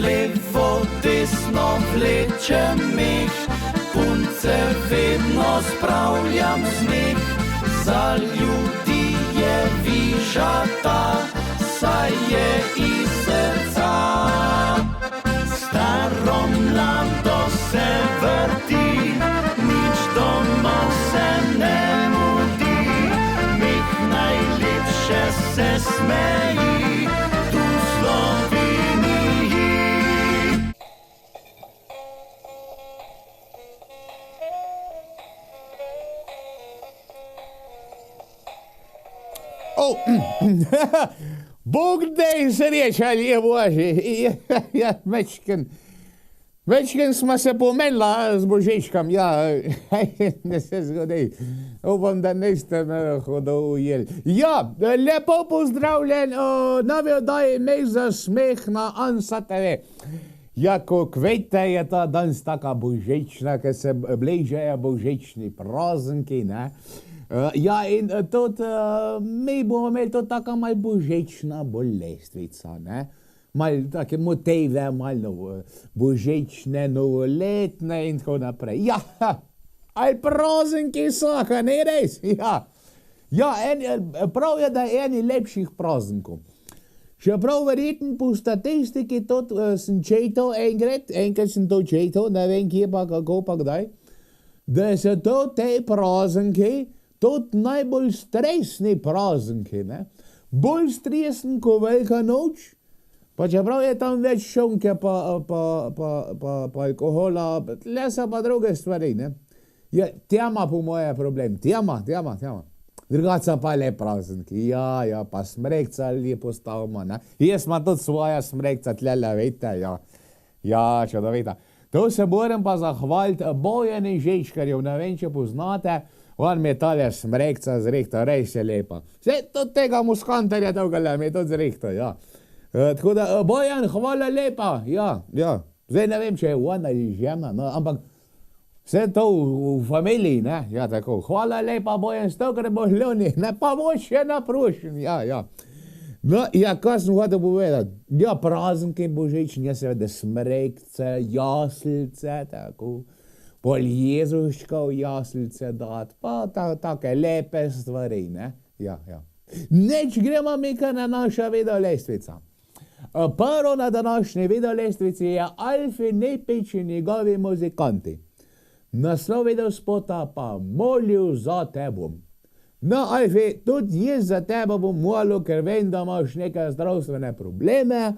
levo, desno vlečem meh, punce vedno spravljam smeh. Za ljudi je vižata, saj je iz srca. Staro mlado se vrti, nič doma se ne mudi, meh najlepše se smeji tu v Sloveniji. Bog daj sreča, je Bože. Ja, večkrat smo se pomenila z Božičkom, ja, ne se zgodi. Upam, da niste me hodov ujeli. Ja, lepo pozdravljen, novi oddaji Meh za smeh na Ansa TV. Ja, kot veste, je ta danes taka božična, ker se bližajo božični prazniki, ne. Ja, in tudi mi bomo imeli to taka mal božična bolestvica, ne. Mal take motive, mal božične, novoletne in tako naprej. Ja, ali prazniki so, ka ne res? Ja, prav je, da je eni lepših praznikov. Čeprav verjetno po statistiki tudi sem četal enkrat sem to četal, ne vem kje pa, kako pa kdaj, da so to te prazniki tudi najbolj stresni prazniki, ne. Bolj stresen kot Velika noč, pa čeprav je tam več šunke pa alkohola, le so pa druge stvari, ne. Ja, tema po moje problem, tema. Drugače pa le prazniki, ja, pa smrekca lepo stavimo, ne. Jaz imam tudi svoja smrekca, tlele, veste, ja, čudovita. To se moram pa zahvaliti Bojani Žečkarjev, ne vem, če poznate, on mi je tale smrekca zrihtal, res je lepa. Vse tudi tega muskantarja togale mi je tudi zrihtal, ja. Tako da, Bojan, hvala lepa, ja. Zdaj ne vem, če je on ali žena, no, ampak vse to v familiji, ne, ja, tako. Hvala lepa, Bojan, stokrat boš ljuni, ne, pa boš še naprošen, ja. No, ja, kaj sem hotel povedati? Ja, prazniki božični, seveda smrekce, jaslice, tako. Pol Jezuškov jaslice dati, pa take lepe stvari, ne? Ja. Neč gremo mi kar na naša videolestvica. Prvo na današnji videolestvici je Alfi Nepič in njegovi muzikanti. Naslov videospota pa Molil za tebom. No, Alfi, tudi jaz za tebe bom molil, ker vem, da imaš neke zdravstvene probleme,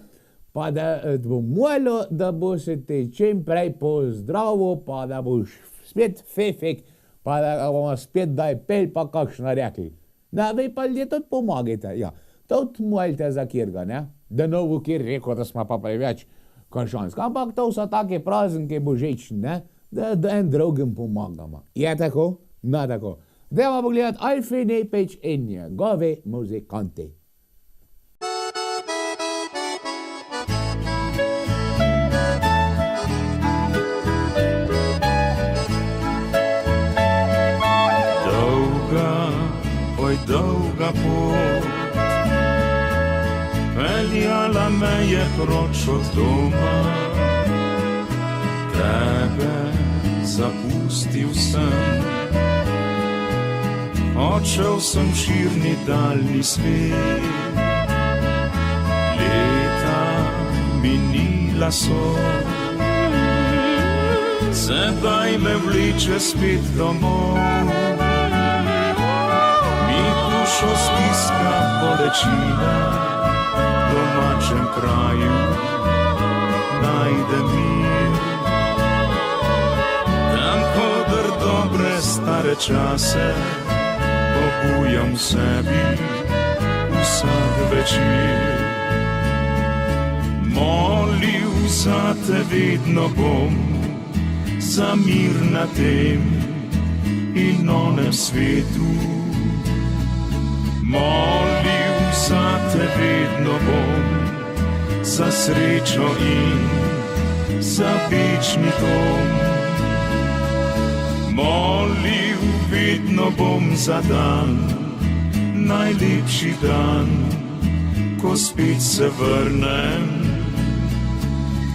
pa da bom molil, da bo se ti čim prej pozdravil, pa da boš spet fefek, pa da bomo spet daj pel, pa kakšno rekli. No, vi pa ljudje tudi pomagajte, ja. Tudi molite za kirga, ne? Da ne bo kjer rekel, da smo pa preveč krščanski. Ampak to so take prazniki božični, ne? Da en drugim pomagamo. Je tako? No, tako. Dajmo pogledati Alfi Nepič in njegovi muzikanti. Dolga pot peljala me je proč od doma, tebe zapustil sem, odšel sem širni daljni svet, leta minila so, sedaj me vleče spet domov. Dušo stiska bolečina, v domačem kraju najde mir. Tam, kodr dobre stare čase, obujam v sebi vsak večer. Molil za te vedno bom, za mir na tem in onem svetu. Molil za te vedno bom, za srečo in za večni dom. Molil vedno bom za dan, najlepši dan, ko spet se vrnem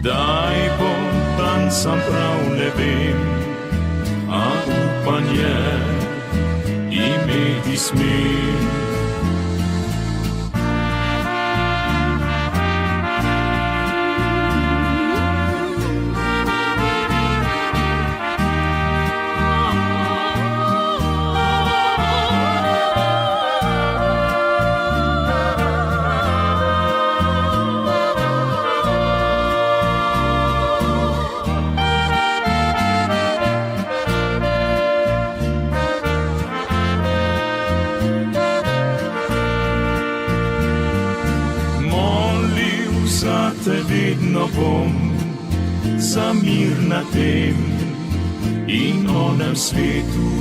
Kdaj bo dan, sam prav ne vem, a upanje imeti smem. Te vedno bom za mir na tem in onem svetu.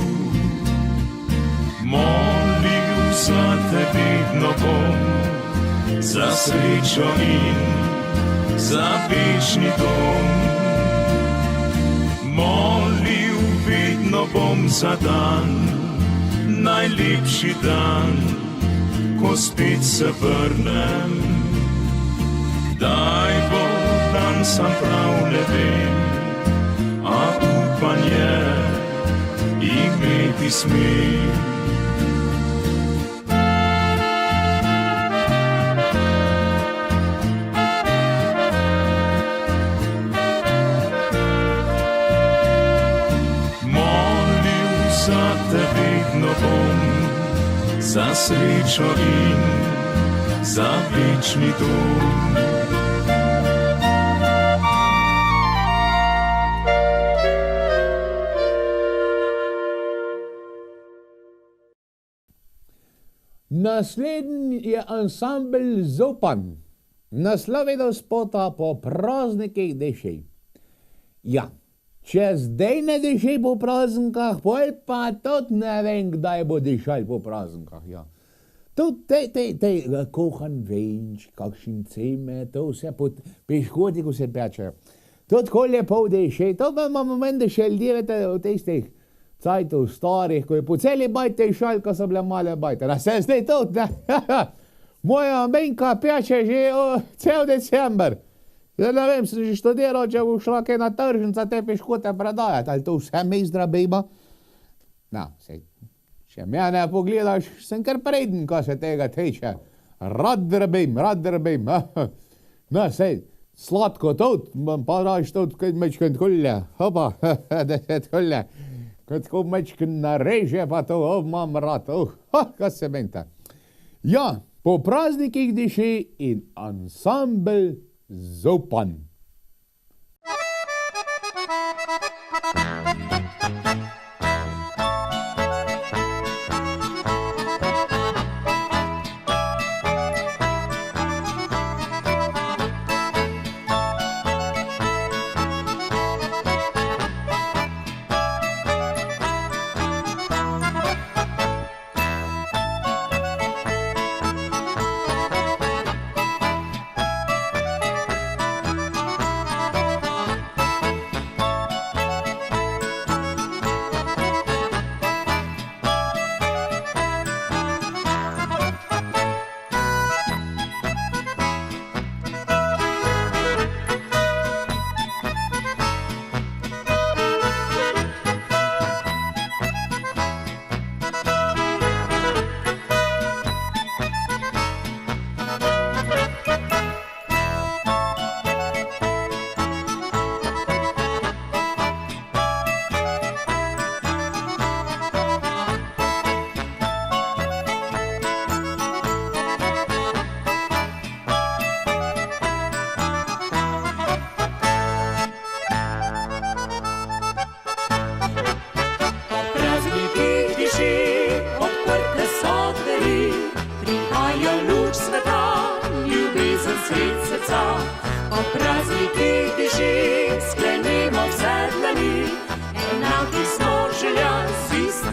Molil za te vedno bom za srečo in za večni dom. Molil vedno bom za dan, najlepši dan, ko spet se vrnem. Kdaj bo dan, sam prav ne vem, a upanje imeti smem. Molil za te vedno bom, za srečo in za večni dom. Naslednji je ansambl Zupan, naslovil spota po praznikih dežej. Ja, če zdaj ne dežej po praznikah, pol pa tudi ne vem, kdaj bo dežal po praznikah, ja. Tudi te kohan venč, kakšen ceme, to vse po piškoti, ko se pečejo. Tudi ko je pol dežej, to pa imamo mende še ljudje v tistih cajtov starih, ko je po celi bajte šal, ko so bile male bajte. Na se zdaj to, moja menka peče že cel december. Ja, ne vem, sem že študiral, če bo šla kaj na tržnica te piškote predajati, ali to vse mejzdra bejba? No, sej, če mene pogledaš, sem kar preden, ko se tega teče. Rad drbim. No, sej, sladko tudi, pa daš tudi, kaj mečkaj tkulje. Hopa, da se tkulje. Kad ko mečken nareže, pa to, imam rad, kaj se menta. Ja, po praznikih diši in ansambl Zupan.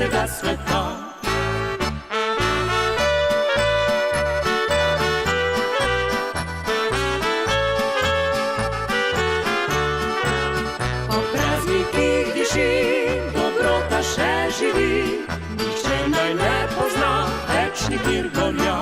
tega sveta. Po praznikih diši, dobrota še živi, nihče naj ne pozna večni mir gorja.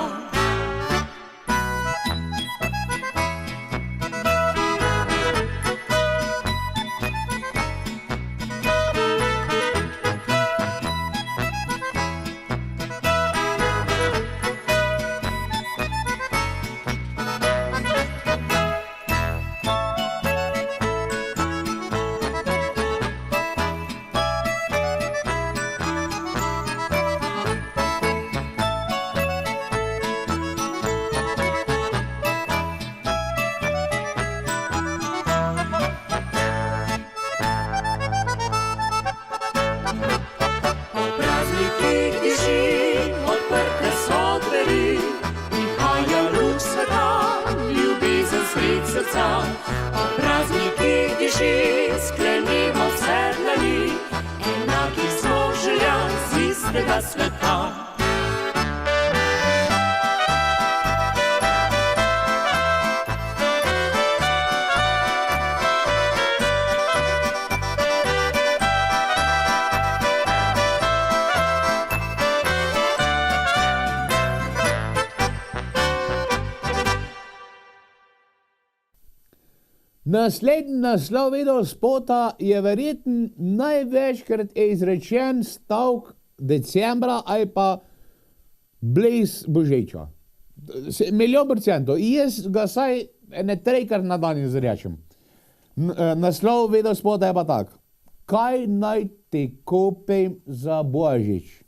srca. Prazniki tiši, sklenimo vse dlani, enaki smo želja z istega sveta. Naslednji naslov videospota je verjetno največkrat izrečen stavek decembra ali pa bliz Božiča. Milijon %. Jaz ga saj ene trikrat na dan izrečem. Naslov videospota je pa tak. Kaj naj ti kupim za Božič?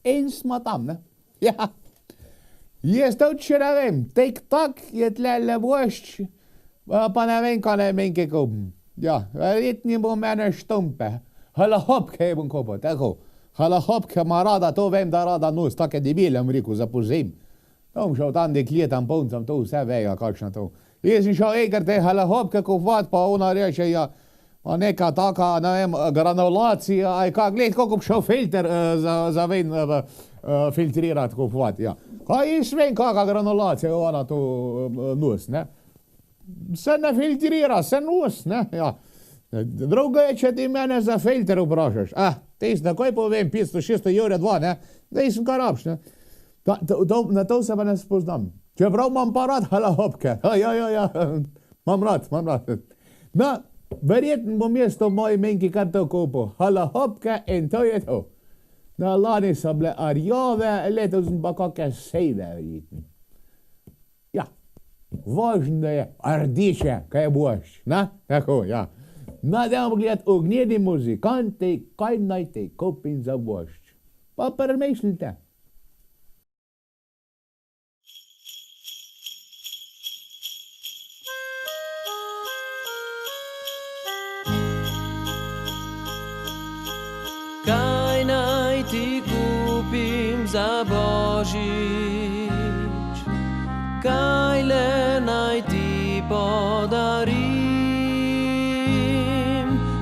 In smo tam, ne? Ja. Jaz to še ne vem, tik-tak je tle bošč, pa ne vem, kaj naj menke kupim. Ja, verjetno bo mene štumpe, halahopke bom kupil, tako. Halahopke ima rada, to vem, da rada nos, take debile, rekel, za pozim. To bom šel tam dekletam, puncam, to vse vejo, kakšno to. Jaz sem šel enkrat te halahopke kupovat, pa ona reče, ja, pa neka taka, ne vem, granulacija, aj kak, gled, kako bi šel filter za ven filtrirati kupovat, ja. Kaj jaz vem, kakva granulacija je ona tu nos, ne? Se ne filtrira, se nos, ne? Ja. Drugo je, če ti mene za filter vprašaš. Tis, takoj povem, 500-600 € 2, ne? Dej sem kar rabš, ne? Na to se pa ne spoznam. Čeprav imam pa rad halahopke. Ja. Imam rad. No, verjetno bom jaz to moji menki kar to kupil. Halahopke in to je to. No, lani so bile arjove, letos pa kakve sejde, verjetno. Ja, važno je rdiče, kaj boš, ne? Tako, ja. No, dajmo gledati ognjeni muzikanti, kaj naj te kupim za božič. Pa premislite. Kaj naj ti kupim za Božič, kaj le naj ti podarim,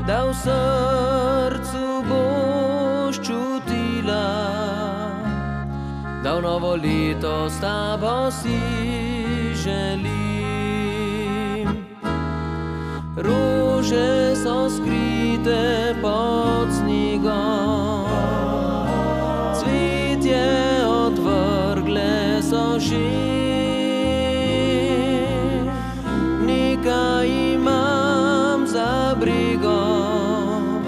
da v srcu boš čutila, da v novo leto s tabo si želim. Rože so skrite pod snegom, cvetje odvrgle so že. Nekaj imam za brigom,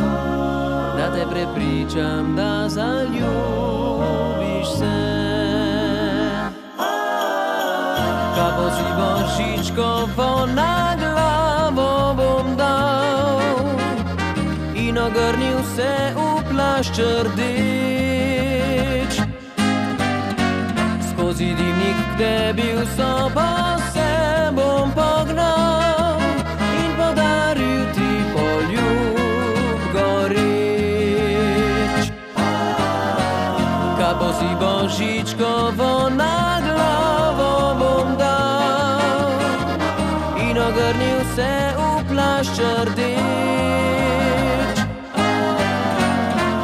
da te prepričam, da zaljubiš se. Kapo si božičkovo na glavo bom dal in ogrnil se v plašč rdeč. Skozi dimnik k tebi v sobo se bom pognal in podaril ti poljub goreč. Kapo si božičkovo na glavo bom dal in ogrnil se v plašč rdeč.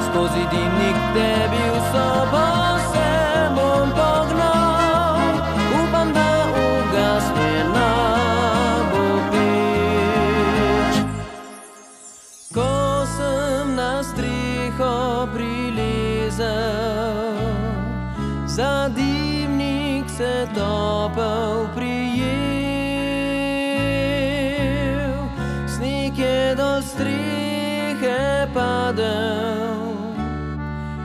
Skozi dimnik k tebi v sobo se bom pognal, upam, da ugasnjena bo peč. Ko sem na streho prilezel, za dimnik se topel prijel, sneg je do strehe padel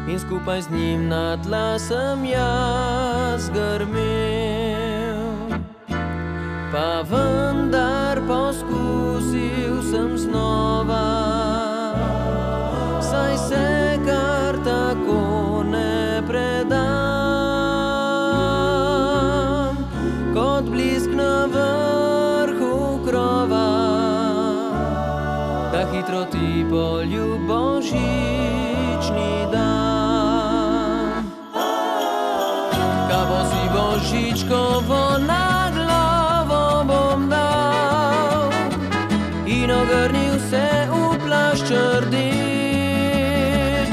in skupaj z njim na tla sem jaz grmel. Pa vendar poskusil sem znova, saj se kar tako ne predam, kot blisk na vrhu krova, da hitro ti poljub božični dan. Kavo si božičkovo na glavo in ogrnil se v plašč rdeč.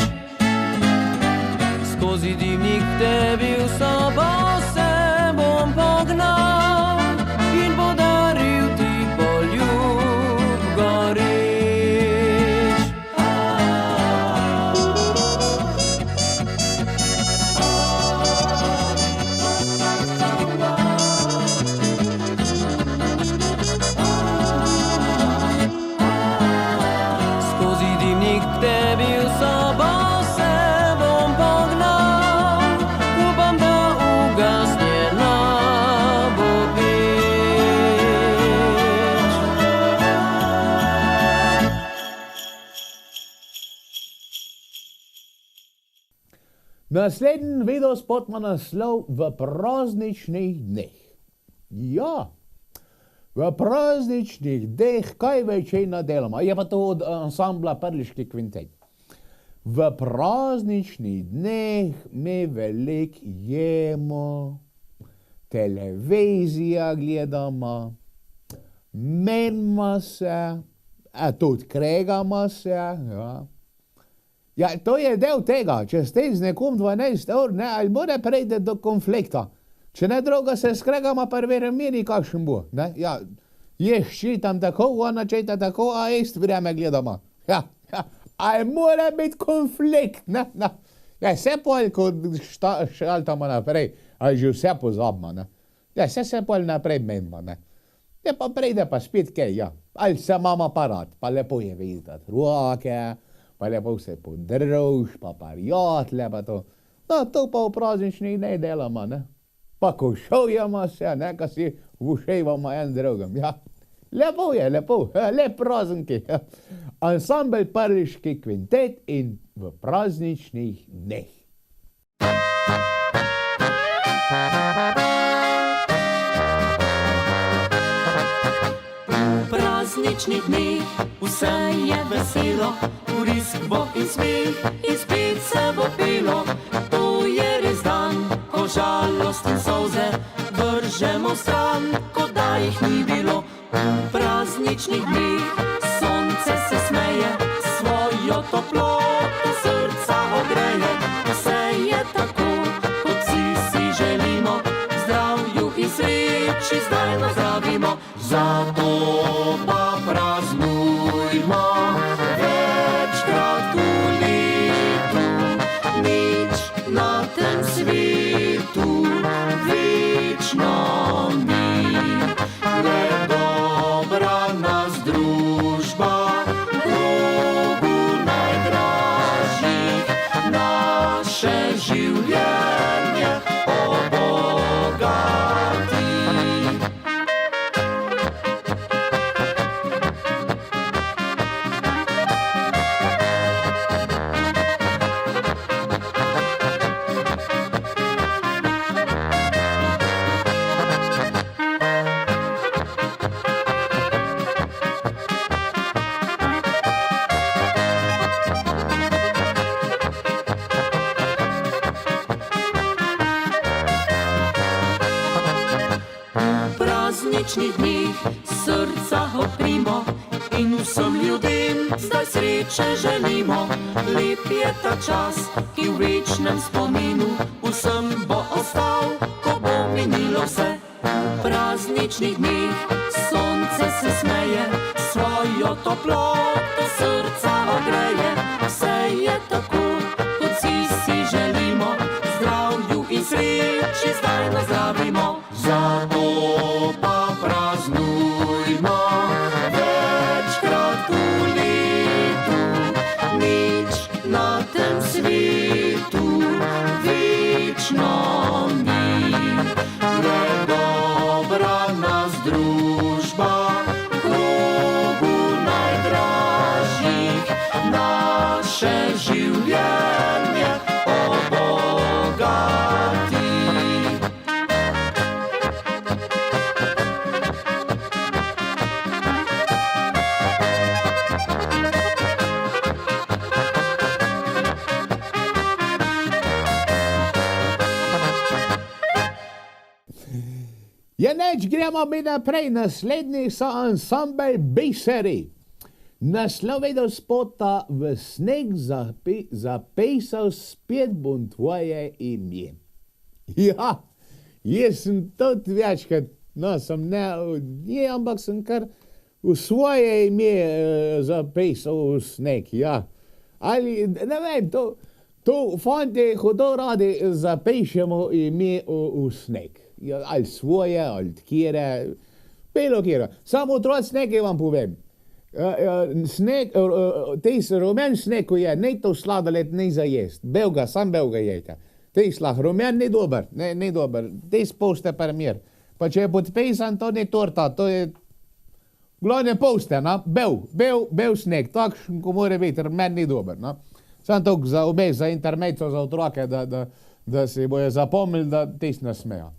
Skozi dimnik tebi v sobo se bom pognal in podaril ti poljub goreč. Skozi dimnik tebi v sobo se bom pognal, upam, da ugasnjena bo peč. Naslednji videospot ima naslov V prazničnih dneh. Ja, v prazničnih dneh kaj večina delamo? Je pa to od ansambla Prliški kvintet. V prazničnih dneh mi veliko jemo, televizija gledamo, menimo se, tudi kregamo se, ja. Ja, to je del tega, če ste z nekom 12 ur, ne, ali mora prejde do konflikta. Če ne druga se skregamo, pa verjemi, kakšen bo, ne, ja. Jaz čitam tako, ona čita tako, a isto vreme gledamo. Ja, ja, ali mora biti konflikt, ne, ne. Ja, vse pol, ko šaltamo naprej, ali že vse pozabimo, ne. Ja, se pol naprej menimo, ne. Ja, pa prejde pa spet kaj, ja. Ali se imamo pa rad, pa lepo je videti roke, pa lepo se podruž, pa prijatelje, pa to. No, to pa v prazničnih dneh delamo, ne. Pa košujemo se, ne, ka si vušejvamo en drugem, ja. Lepo je, lepo, lep prazniki. Ansambel Prliški kvintet in v prazničnih dneh. V prazničnih dneh vse je veselo, vrisk bo in smeh in spet se bo pelo. To je res dan, ko žalost in solze vržemo stran, kot da jih ni bilo. V prazničnih dneh sonce se smeje, svojo toploto srca ogreje. Vse je tako, kot si želimo, v zdravju in sreči zdaj nazdravimo. Zato pa praznujmo večkrat v letu, nič na tem svetu večno ni. Le dobra nas družba, Bogu najdražjih, naše življenje obogati. V prazničnih dneh srca odprimo in vsem ljudem zdaj sreče želimo. Lep je ta čas, ki v večnem spominu vsem bo ostal, ko bo minilo vse. V prazničnih dneh sonce se smeje, svojo toploto srca ogreje. Vse je tako, kot si želimo, v zdravju in sreči zdaj nazdravimo. Zato pa praznujmo večkrat v letu, nič na tem svetu večno ni. Le dobra nas družba, Bogu najdražjih, naše življenje obogati. Ja, neč gremo mi naprej, naslednji so ansambel Biseri. Naslovil spota v sneg zapisal spet bom tvoje ime. Ja, jaz sem tudi večkrat, no, sem ne, ampak sem kar v svoje ime zapisal v sneg, ja. Ali, ne vem, to fante hudo radi zapišemo ime v sneg. Ja, ali svoje, ali kjere, bilo kjere. Samo otroci nekaj vam povem. Sneg, rumen sneg, ko je, ne to sladoled, ne za jest. Belga, sam belga jejte. Rumen ni dober, ne dober. Poste primer. Pa če je podpisan, to ni torta, to je glavne poste, no? Bel sneg, takšen, ko mora biti, rumen ni dober, no? Sam to za obe, za intermezzo, za otroke, da si bojo zapomnili, da tis ne smejo.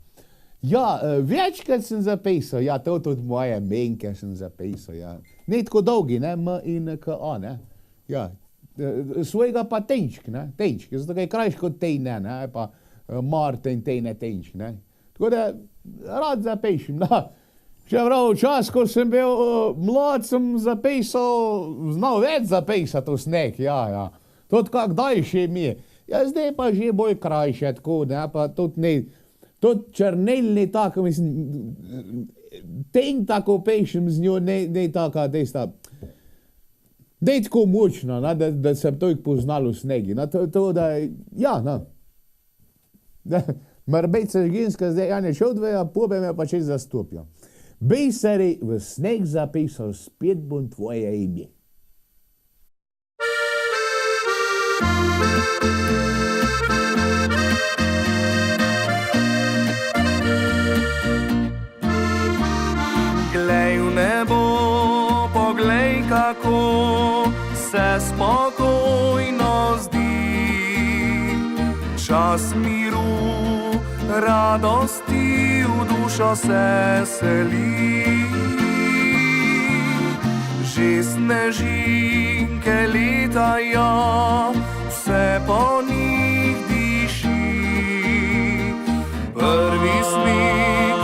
Ja, večkrat sem zapisal, ja, to tudi moje menke sem zapisal, ja. Ne tako dolgi, ne, M in K A, ne. Ja, svojega pa Tenčk, ne, Tenčk, zato je krajši kot Tejne, ne, pa Martin, Tejne, Tenčk, ne. Tako da rad zapišem, da. Še prav čas, ko sem bil mlad, sem zapisal, znal več zapisati v sneg, ja. Tudi kak daljši mi je. Ja, zdaj pa že bolj krajše, tako, ne, pa tudi ne. Tudi črnilni tako, mislim, ten tako pešem z njo, ne taka, dejsta, dej tako močno, da se to poznalo v snegi. To, da, ja, no. Marbejt se žginska, zdaj ja ne šodveja, pobe me pa čez zastupijo. Bejsari v sneg zapisal, spet bom tvoje ime. Glej v nebo, poglej, kako se spokojno zdi. Čas miru, radosti v dušo se seli. Že snežinke letajo, vse po njih diši. Prvi sneg,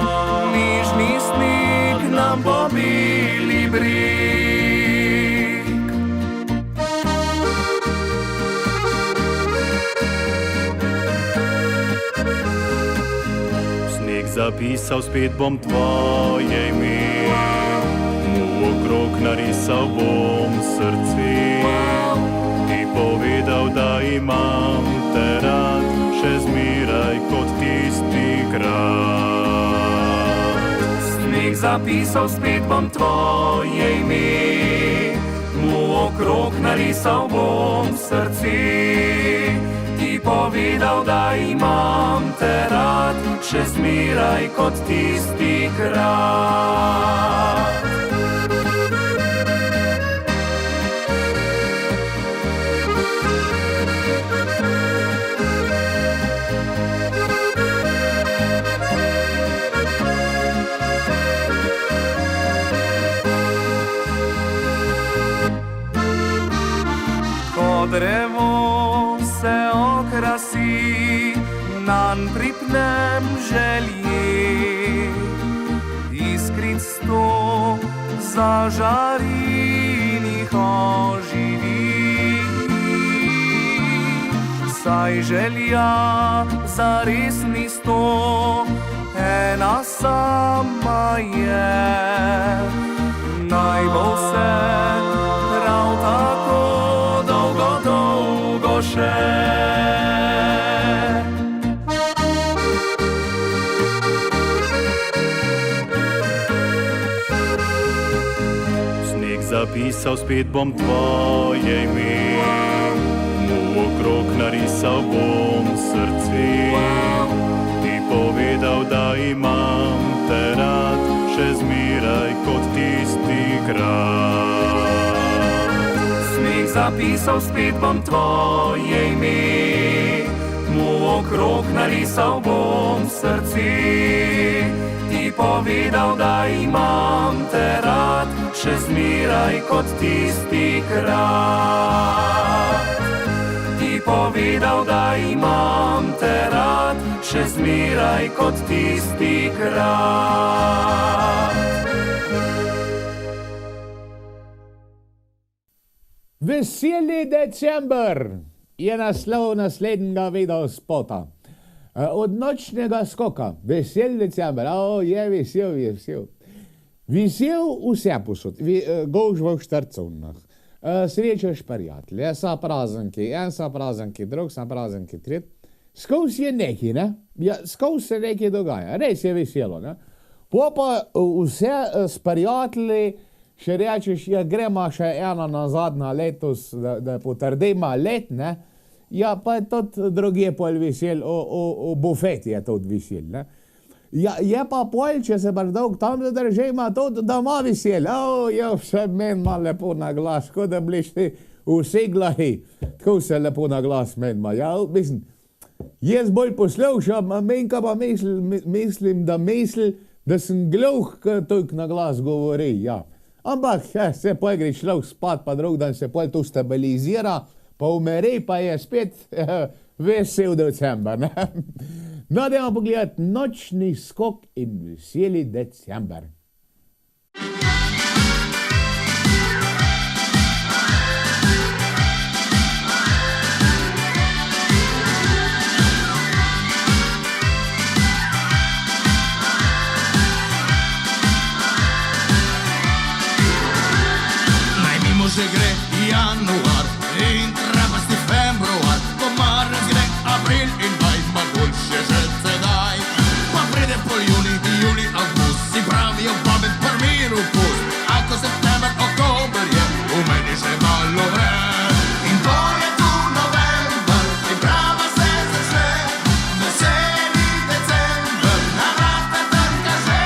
nižni sneg nam pobili breg. Sneg zapisal, spet bom tvoje ime, mu okrog narisal bom srce. Ti povedal, da imam te rad, še zmeraj kot tisti krat. Sneg zapisal, spet bom tvoje ime, mu okrog narisal bom srce. Ti povedal, da imam te rad, še zmeraj kot tisti krat. Drevo se okrasi, nanj pripnem želje. Iskric sto zažari, njih oživi. Saj želja zares ni sto, ena sama je. Naj bo vse prav tako dolgo še. Sneg zapisal, spet bom tvoje ime, mu okrog narisal bom srce. Ti povedal, da imam te rad, še zmeraj kot tisti krat. Zapisal, spet bom tvoje ime, mu okrog narisal bom srce. Ti povedal, da imam te rad, še zmeraj kot tisti krat. Ti povedal, da imam te rad, še zmeraj kot tisti krat. Veseli december je naslov naslednjega videospota. Od nočnega skoka, vesel december, je vesel. Vesel vse posod, gož v štrcovnah, srečaš prijatelje, sa prazniki, en sa prazniki, drug sa prazniki, tret. Skos je neki, ne? Ja, skos se nekaj dogaja, res je veselo, ne? Pa vse s prijatelji še rečeš, ja, gremo še ena nazadnja letos, da potrdimo let, ne? Ja, pa je tudi druge pol vesel, o bufeti je tudi vesel, ne? Ja, je pa pol, če se baš dolg tam zadržimo, tudi doma vesel. Ja, vse meni ima lepo na glas, kot da bliš ti vsi glahi, tako se lepo na glas meni ima. Ja, mislim, jaz bolj poslušam, menka pa mislim, da sem gluh, toliko na glas govori, ja. Ampak se pol gre človek spat, pa drug dan se pol to stabilizira, pa umeri, pa je spet vesel december, ne? No, dajmo pogledati nočni skok in veseli december. Že gre januar in trapasti februar, ko marec gre april in maj, pa boljše že sedaj. Pa pride pol juli, avgust, si pravijo babe prvi pust, ako september, oktober je, v meni že malo vre. In to je tu november, in prava se začne, veseli december, na vrata trka že.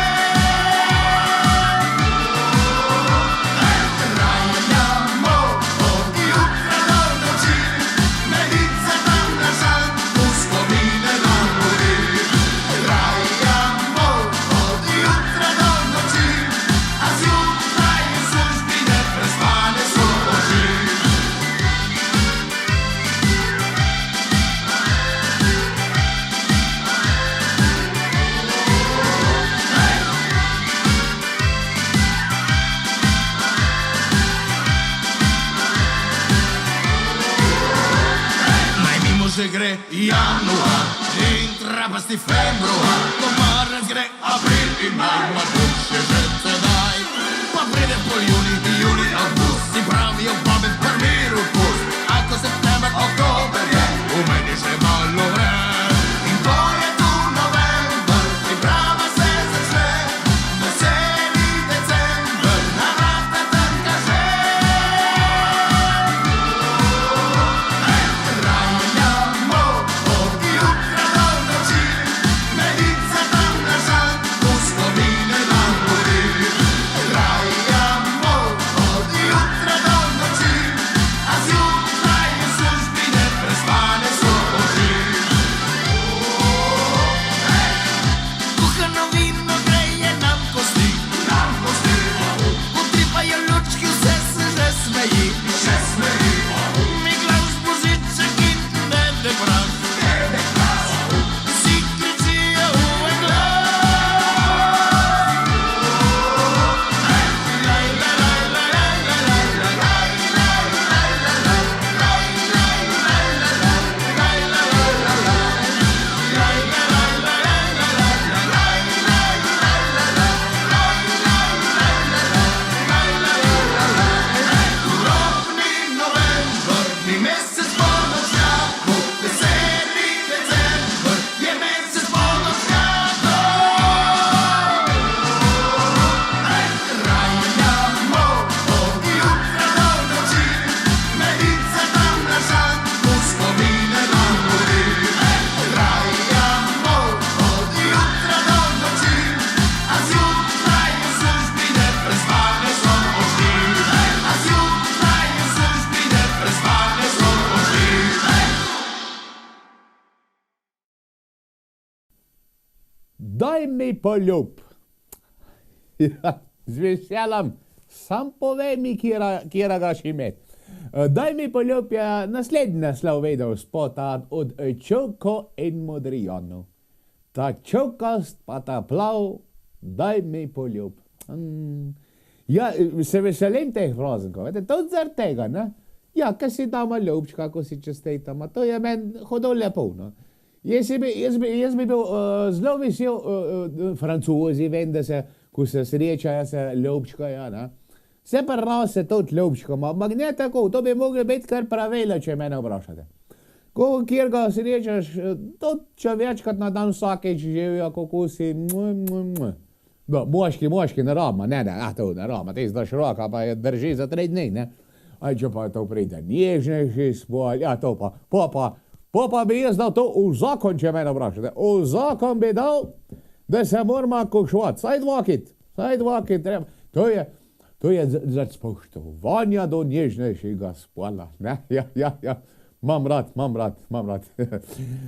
Že gre januar in trapasti februar, ko marec gre april in maj, pa boljše že sedaj. Pa pride pol juli, avgust, si pravijo babe prvi pust, ako september, oktober je, v meni že malo vre. In to je tu november, in prava se začne, veseli december, na vrata trka že. Daj mi poljub. Ja, z veseljem, sam povej mi, kjera ga še imet. Daj mi poljub je naslednji naslov videospota od Čoko in Modrijanu. Ta čokast pa ta plav, daj mi poljub. Ja, se veselim teh praznikov, tudi zaradi tega, ne? Ja, kaj si dama ljubčka, ko si čestitama, to je meni hodilo lepo, no. Jaz bi bil zelo vesel, Francozi, vem, da se, ko se srečajo, se ljubčkajo, ne. Se pa raz se tudi ljubčkama, ampak ne tako, to bi mogli biti kar pravila, če mene vprašate. Ko kjer ga srečaš, to če večkrat na dan vsakeč živijo, kako si, No, moški ne rama, ne, to ne rama, ti zdaš roka, pa je drži za 3 dni, ne. Aj, če pa to pride nježnejši spol, ja, to pa bi jaz dal to v zakon, če mene vprašate. V zakon bi dal, da se moramo košovat, saj dvakrat treba. To je za spoštovanja do nježnejšega spola, ne, ja. Mam rad.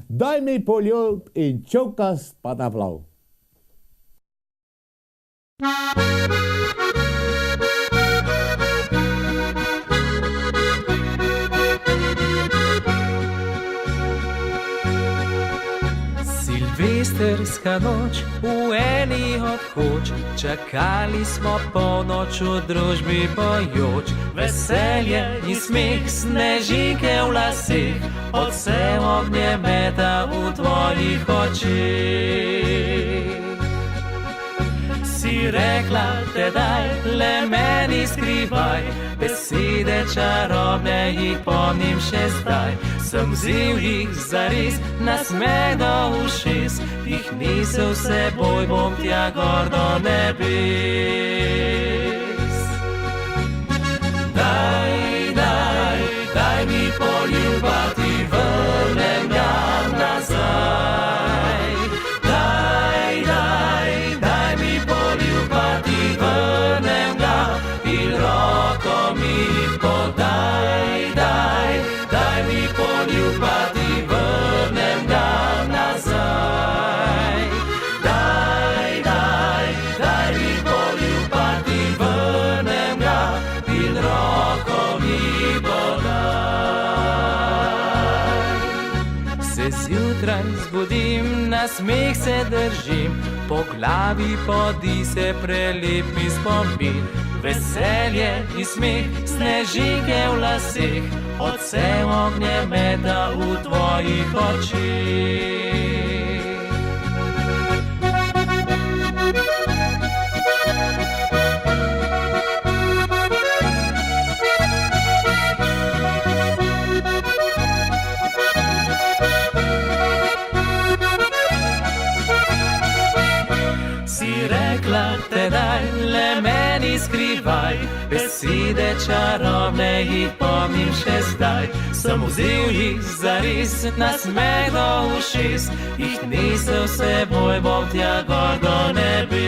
Daj mi poljub in čokast pa da plav. Silvestrska noč, v eni od koč, čakali smo polnoč v družbi pojoč. Veselje in smeh, snežinke v laseh, odsev ognjemeta v tvojih očeh. Si rekla tedaj, le meni skrivaj, besede čarobne jih pomnim še zdaj. Sem vzel jih zares, nasmeh do ušes, jih nisel s seboj, bom tja gor do nebes. Daj mi poljuba, ti vrnem ga nazaj. Daj mi poljuba, ti vrnem ga in roko mi podaj. Daj mi poljuba, ti vrnem ga nazaj. Daj mi poljuba, ti vrnem ga in roko mi podaj. Se zjutraj zbudim, na smeh se držim, po glavi podi se prelep mi spomin. Veselje in smeh, snežinke v laseh, odsev ognjemeta v tvojih očeh. Si rekla tedaj, le meni skrivaj, besede čarobne jih pomnim še zdaj. Sem vzel jih zares, nasmeh do ušes, jih nisel s seboj, bom tja gor do nebes.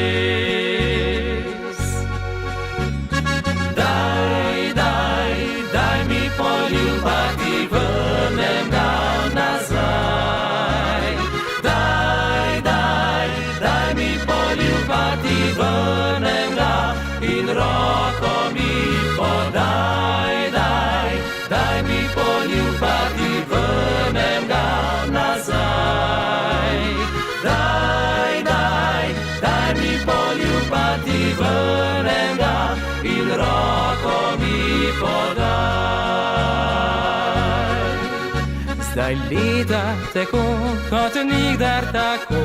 Daj mi poljuba, ti vrnem ga nazaj. Daj mi poljuba, ti vrnem ga in roko mi podaj. Daj mi poljuba, ti vrnem ga nazaj. Daj mi poljuba, ti vrnem ga in roko mi podaj. Zdaj leta tako, kot nikdar tako,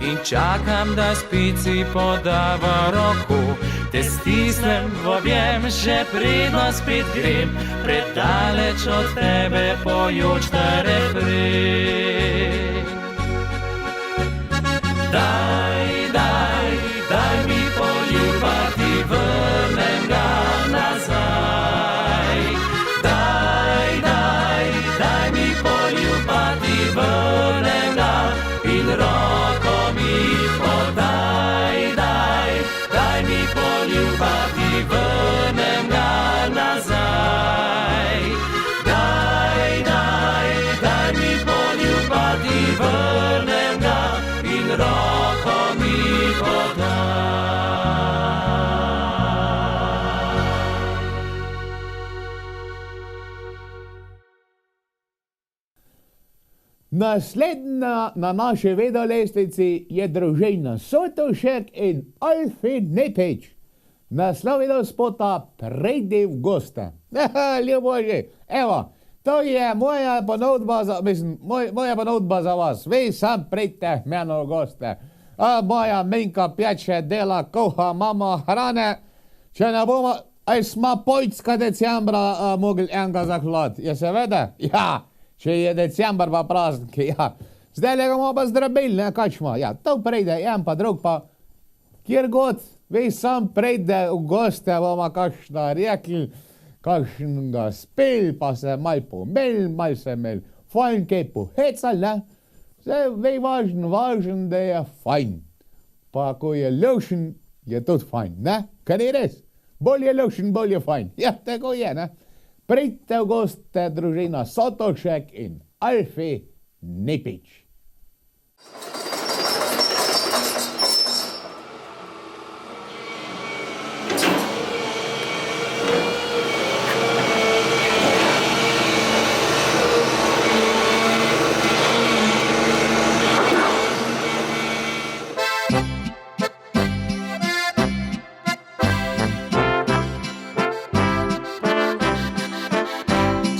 in čakam, da spici podava roko. Te stisnem v objem, še predno spet grem, predaleč od tebe pojoč ta refren. Daj mi poljuba, ti vrnem ga nazaj. Daj mi poljuba, ti vrnem ga in roko mi podaj. Daj mi poljuba, ti vrnem ga nazaj. Daj mi poljuba, ti vrnem ga in roko mi podaj. Naslednja na naši vedolestvici je družina Sotošek in Alfred Nepič. Naslov spota Prejdi v goste. Ljuboži, evo, to je moja ponudba moja ponudba za vas. Vi sam pridite meno v goste. Moja minka peče, dela, kuha, mama hrane. Če ne bomo, smo Poljska decembra mogli enega zaklad. Je seveda? Ja, če je december pa prazniki, ja. Zdaj le bomo pa zdravili, ne, kačmo. Ja, to pride, en pa drug pa, kjer god, vi sam prejde v goste, bomo kakšna rekli, kakšnega spil, pa se mal pomel, mal se imel fajn kaj pohecal, ne. Zdaj, vi važen, da je fajn. Pa ko je lušen, je tudi fajn, ne? Kaj ni res? Bolj je lušen, bolj je fajn. Ja, tako je, ne? Pridite v goste družina Sotošek in Alfi Nipič.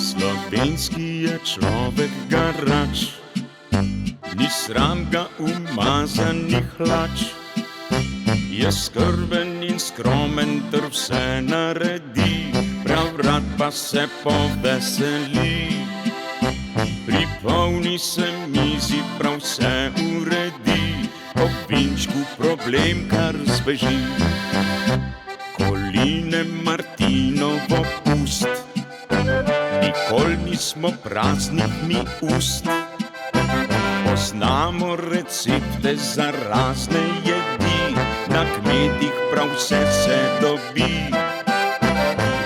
Slovenski je človek garač, ni sram ga umazanih hlač. Je skrben in skromen ter vse naredi, prav rad pa se poveseli. Pri polni se mizi prav vse uredi, po vinčku problem kar zbeži. Koline Martinovo pust, nikoli nismo praznih mi ust. Poznamo recepte za razne jedi, na kmetih prav vse se dobi.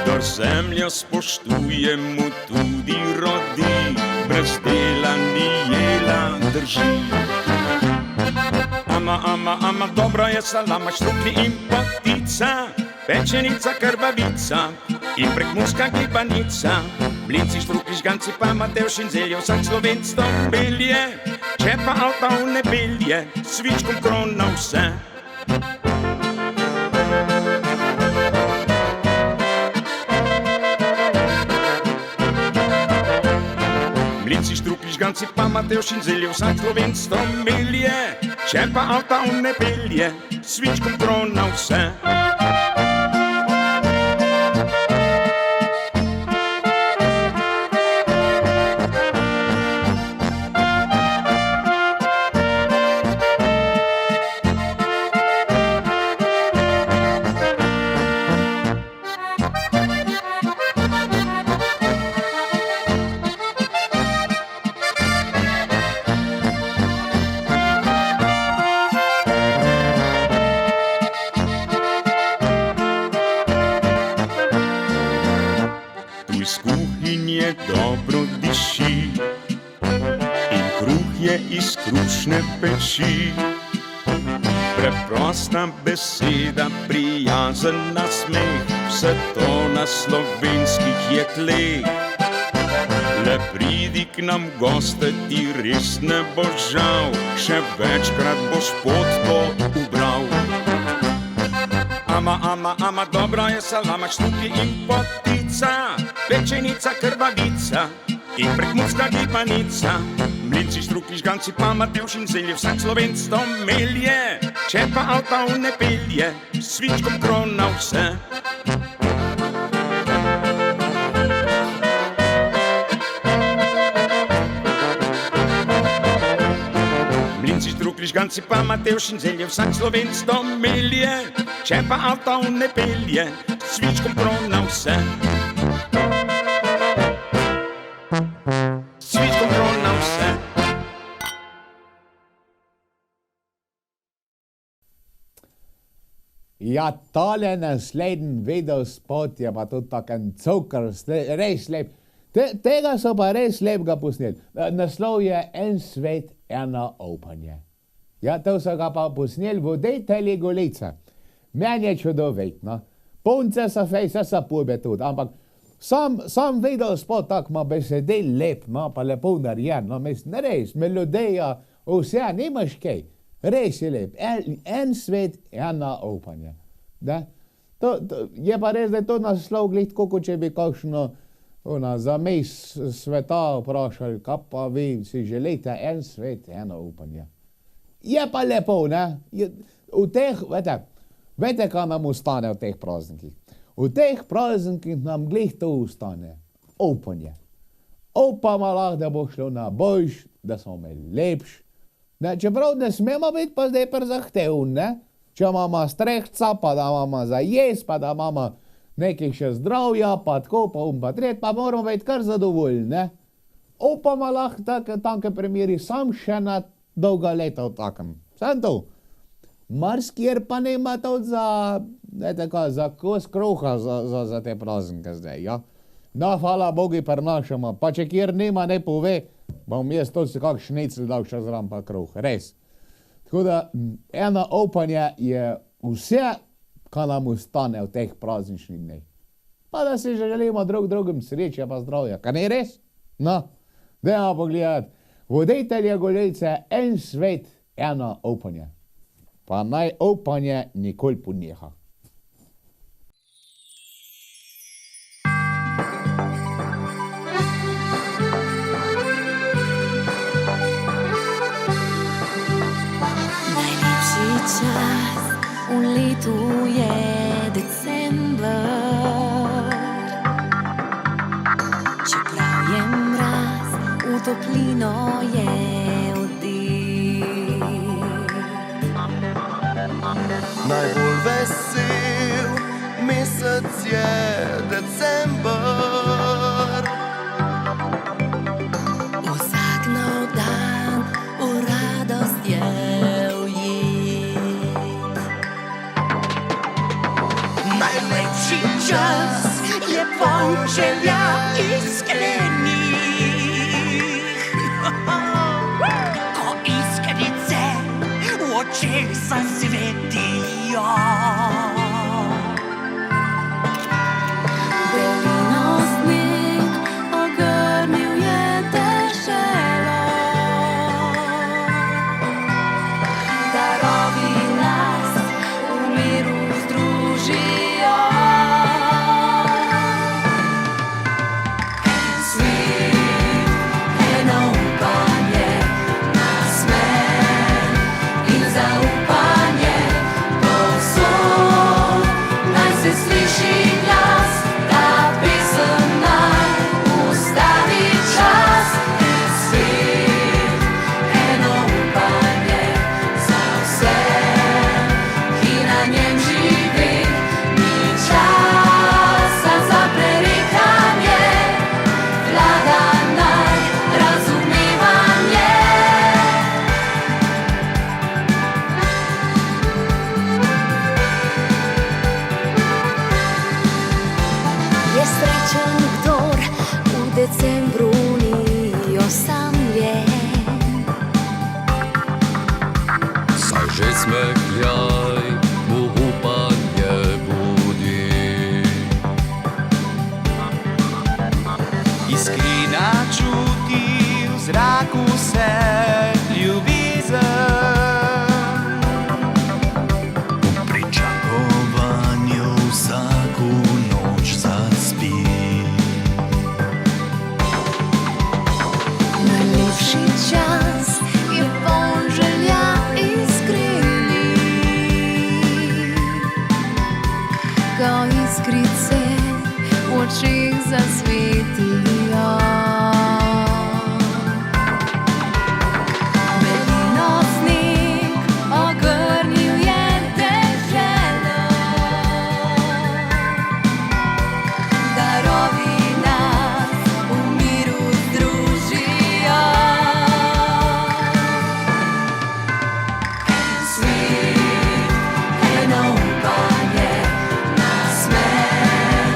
Kdor zemljo spoštuje, mu tudi rodi, brez dela ni jela drži. Ama, dobra je salama, štruklji in potica, pečenica, krvavica in prekmurska gibanica. Mlinci, štruklji, žganci, pa Matevš in zelje, vsak Slovenc to pelje. Če pa avta v nebelje, svičkom krona vse. Mlinci, štruklji, žganci, pa Matevš in zelje, vsak Slovenc to pelje. Če pa avta v nebelje, svičkom krona vse. Iz kuhinje dobro diši in kruh je iz krušne peči. Preprosta beseda, prijazen nasmeh, vse to na slovenskih je tleh. Le pridi k nam goste, ti res ne bo žal, še večkrat boš pot to ubral. Ama, dobra je salama, štruklji in potica, pečenica, krvavica in prekmurska gibanica. Mlinci, štruklji, žganci, pa Matevš in zelje, vsak Slovenc to melje. Če pa avta v nebelje, svičkom krona vse. Mlinci, štruklji, žganci, pa Matevš in zelje, vsak Slovenc to melje. Če pa avta v nebelje, svičkom krona vse. Svičkom krona vse. Ja, tale naslednji videospot je pa tudi taken cukr, res lep. Tega so pa res lepega posneli. Naslov je En svet, eno upanje. Ja, to so ga pa posneli voditelji Golice. Meni je čudovitno. Punce so fej, vse so pube tudi, ampak sam videospot tak ima besedil lep, ima pa lepo narejen, no, mislim, res, melodija, vse, nimaš kaj. Res je lep. En svet, eno upanje. Da? Je pa res, da je to naslov glih tako, kot če bi kakšno zamejs sveta vprašali, kaj pa vi si želite en svet, eno upanje. Je pa lepo, ne? V teh, vete, kaj nam ustane v teh praznikih? V teh praznikih nam glih to ustane. Upanje. Upamo lahko, da bo šlo na boljš, da smo imeli lepš. Čeprav ne smemo biti pa zdaj prezahtevni, ne? Če imamo strehca, pa da imamo za jesti, pa da imamo nekaj še zdravja, pa tako, pa tret, pa moramo biti kar zadovoljni, ne? Upamo lahko take primeri sam še na dolga leta v takem. Sem to. Marsikjer pa nema to za kos kruha za te praznike zdaj, ja? No, hvala Bogu prinašamo, pa če kjer nima, ne pove, bom jaz to si kak šnicl dal še zraven pa kruh, res. Tako da, eno upanje je vse, kar nam ostane v teh prazničnih dneh. Pa da si želimo drugim sreče pa zdravja, kaj ne res? No, dajmo pogledati. Voditelje Golice, en svet, eno upanje. Pa naj upanje nikoli poneha. Čas v letu je december, čeprav je mraz, v toplino je oddih. Najbolj vesel mesec je december. Vsak nov dan v radost je Najlepši čas je poln želja iskrenih. Ko iskrice v očeh zasvetijo. Belino sneg ogrnil je deželo. Darovi nas v miru združijo. En svet, eno upanje, nasmeh in zaupanje. Povsod naj se sliši glas, ta pesem naj ustavi čas. En svet, eno upanje za vse, ki na njem živi. Ni časa za prerekanje, vlada naj razumevanje. Je srečen, kdor v decembru ni osamljen. Saj že smehljaj mu upanje budi. Iskrena čuti v zraku se ljubezen. V pričakovanju vsako noč zaspi. Najlepši čas je poln želja iskrenih. Ko iskrice v očeh zasvetijo. Belino sneg ogrnil je deželo. Darovi nas v miru združijo. En svet, eno upanje, nasmeh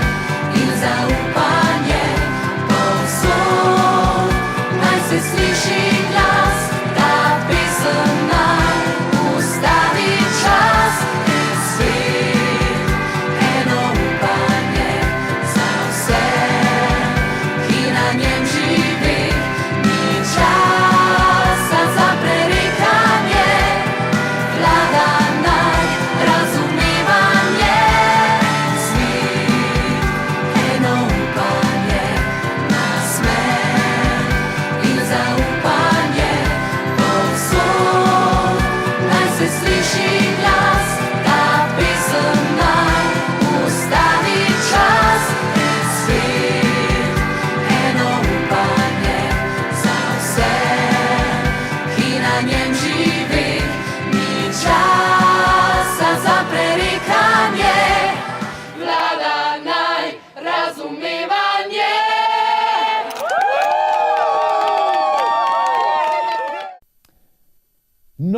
in zaupanje. Povsod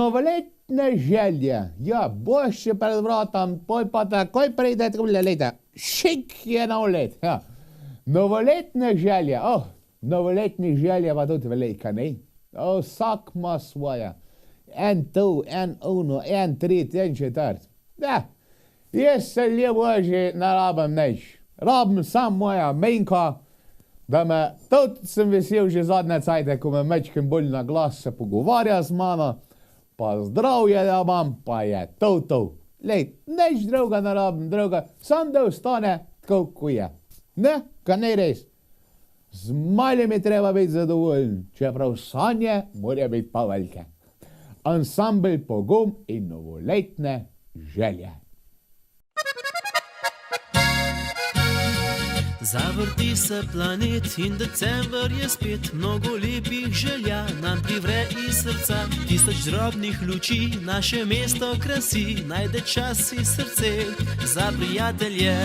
Novoletne želje. Ja, boš še pred vratom, poj pa takoj pride takole leta. Šik je nov let. Ja. Novoletne želje. Novoletne želje pa tudi velika, ne? Vsak ima svoje. En to, en uno, en tret, en četrt. Ja, jaz se ljevo že ne rabim nič. Rabim sam moja menjka, da me, tudi sem vesel že zadnje cajte, ko me mečkem bolj na glas se pogovarja z mano, pa zdravje da imam, pa je to. Lej, nič druga ne rabim, sam da ostane tako, ko je. Ne, ka ne res. Z malim je treba biti zadovoljen, čeprav sanje morajo biti pa velike. Ansambel Pogum in novoletne želje. Zavrti se planet in december je spet, mnogo lepih želja nam privre iz srca. 1000 drobnih luči naše mesto krasi, najde čas in srce za prijatelje.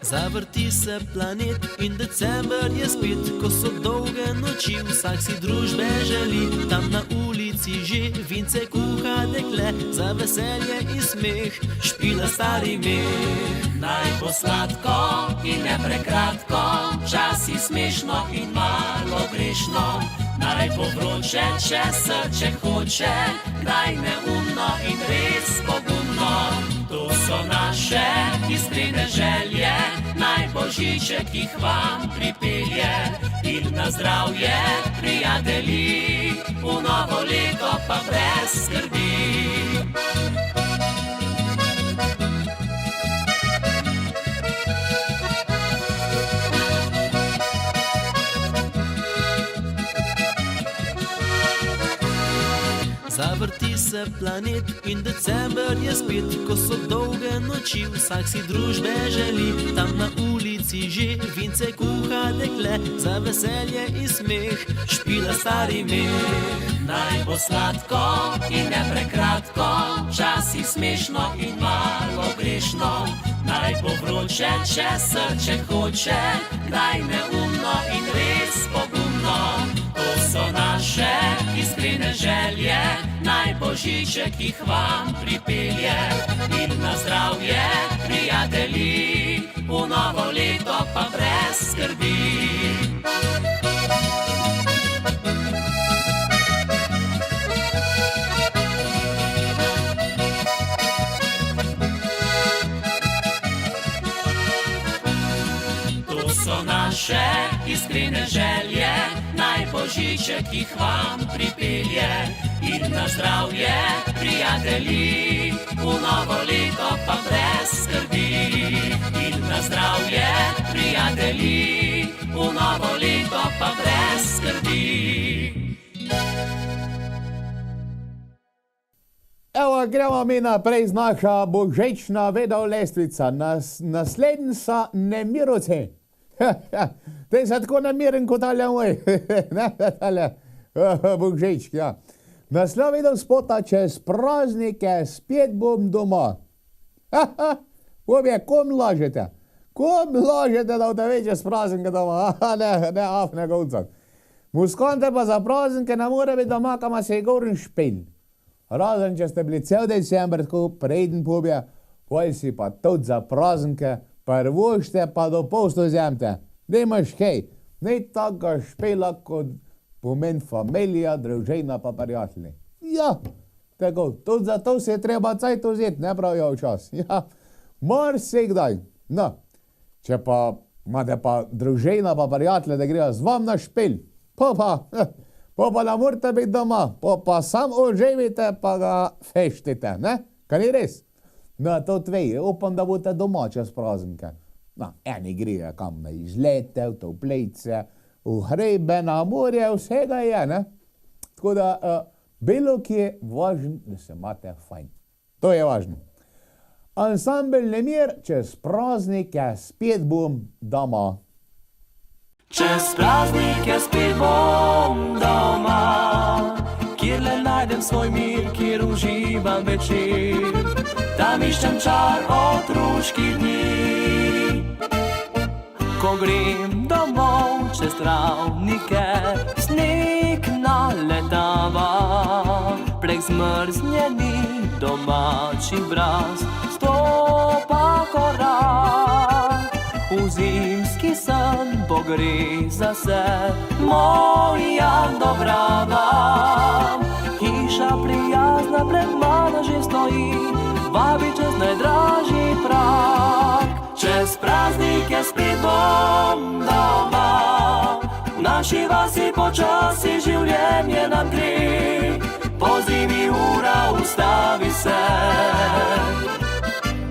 Zavrti se planet in december je spet, ko so dolge noči, vsak si družbe želi. Tam na ulici že vince kuha dekle, za veselje in smeh špila stari meh. Naj bo sladko in ne prekratko, včasih smešno in malo grešno. Naj bo vroče, če srce hoče, kdaj neumno in res pogumno. To so naše iskrene želje, naj božiček jih vam pripelje. In na zdravje, prijatelji, v novo leto pa brez skrbi. Zavrti se planet in december je spet, ko so dolge noči, vsak si družbe želi. Tam na ulici že vince kuha dekle, za veselje in smeh špila stari meh. Naj bo sladko in ne prekratko, včasih smešno in malo grešno. Naj bo vroče, če srce hoče, kdaj neumno in res pogumno. To so naše iskrene želje, naj božiček jih vam pripelje. In na zdravje, prijatelji, v novo leto pa brez skrbi. So naše iskrene želje, naj božiček jih vam pripelje. In na zdravje, prijatelji, v novo leto pa brez skrbi. In na zdravje, prijatelji, v novo leto pa brez skrbi. Evo, gremo mi naprej z naša božična vedel lestvica. Naslednja nemiroce. Te se tako namiren kot tale moj. Tale božičk, ja. Naslov videl spota, čez praznike spet bom doma. Obje, kom lažete? Kom lažete, da boste več čez praznike doma? Ne, afne govcak. Muskante pa za praznike ne more biti doma, kama se je govorin špil. Razen, če ste bili cel december, tako preden pobje, poj si pa tudi za praznike, prvošte pa do posto zemte. Nemaš kaj, ne taka špela kot pomen familija, družina pa prijatelji. Ja, tako, tudi za to se je treba cajt vzeti, ne pravijo včas. Ja, marsikdaj. No, če pa imate pa družina pa prijatelji, da grejo z vam na špil, pa ne morate biti doma, pa sam oživite pa ga feštite, ne? Kaj ni res? No, to tvej, upam, da boste doma čez praznike. No, eni grejo kam na izlete, v toplice, v hrebe, na morje, vsega je, ne? Tako da, bilo ki je važno, da se imate fajn. To je važno. Ansambel Nemir, čez praznike spet bom doma. Čez praznike spet bom doma, kjer le najdem svoj mir, kjer uživam večer. Tam iščem čar otroških dni. Ko grem domov čez travnike, sneg naletava, prek zmrznjeni domači braz stopa korak. V zimski san pogriza se moja dobrava. Hiša prijazna pred mano že stoji, vabi čez najdražji prak. Čez praznike spet bom doma, v naši vasi počasi življenje nam gre. Po zimi ura ustavi se,